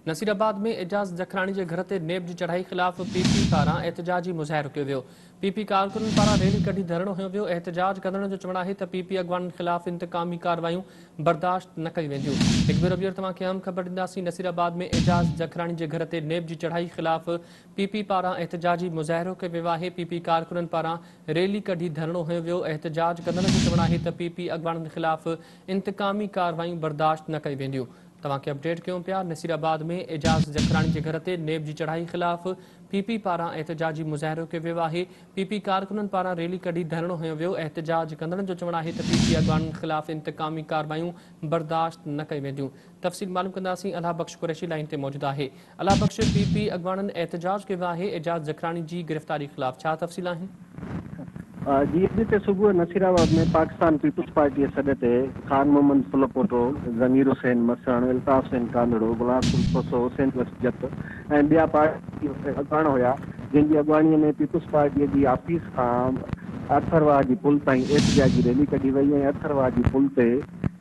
नसीराबाद में एजाज जखरानी के घर से नेब की चढ़ाई खिलाफ पीपी पारां एहतजाजी मुज़ाहिरो कियो वियो। पीपी कारकुननि पारां रैली कढी धरणो हयो वियो। एहतजाज कंदड़नि जो चवणु आहे त पीपी अॻवाननि खिलाफ इंतकामी कार्रवायूं बर्दाश्त न कई वेंदियूं। हिकु भेरो ॿीहर तव्हांखे अहम ख़बर ॾींदासीं। नसीराबाद में एजाज जखरानी के घर से नेब की चढ़ाई खिलाफ पीपी पारां एहतजाजी मुज़ाहिरो कयो वियो आहे। पीपी कारकुननि पारां रैली कढी धरणो हयो वियो। एहतजाज कंदड़नि जो चवणु आहे त पीपी अॻवाननि खिलाफ इंतकामी कार्रवायूं बर्दाश्त न कई वेंदियूं। तव्हांखे अपडेट कयूं पिया। नसीराबाद में एजाज जखरानी के घर से नेब की चढ़ाई खिलाफ पीपी पारां एहतजाजी मुज़ाहिरो कियो वियो आहे। पीपी कारकुननि पारां रैली कढी धरणो हयो वियो। एहतजाज कंदड़नि जो चवणु आहे त पीपी अॻवाननि खिलाफ इंतकामी कार्रवायूं बर्दाश्त न कई वेंदियूं। तफ़सील मालूम कंदासीं। अलाह बख्श कुरैशी लाइन ते मौजूद आहे। अलाह बख्श, पीपी अॻवाननि एहतजाज कयो आहे एजाज जखरानी की गिरफ़्तारी खिलाफ, छा तफ़सील आहिनि? जी, अॼु सुबुह नसीराबाद में पाकिस्तान पीपुल्स पार्टी सॾ ते खान मोहम्मद फुलपोटो, ज़मीर हुसैन मसण, इल्ताफ़ हुसैन कांदड़ो, गुलाम फुलपोसो, हुसैन वसजत ऐं ॿिया पार्टी अॻवान हुआ, जिनकी अॻवानीअ में पीपुल्स पार्टी की ऑफिस खां अथरवाह की पुल ताईं एहतजाजी रैली कढी वई ऐं अथरवाह की पुल ते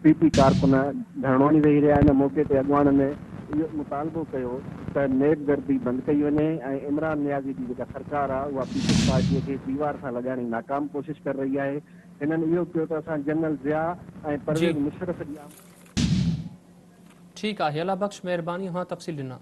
पीपी कारकुन धरणो वेही रहिया आहिनि। मौक़े ते अॻवाननि इहो मुतालबो कयो त नेब गर्दी बंदि कई वञे ऐं इमरान नियाज़ी जी जेका सरकार आहे उहा पीपुल्स पार्टीअ खे दीवार सां लॻाइण जी नाकाम कोशिशि करे रही आहे। हिननि इहो कयो त असां जनरल ज़िया ऐं जी परवेज़ मुशर्रफ जी ठीक है। अल्लाह बख्श, मेहरबानी, हाँ तफ़सील ॾिना।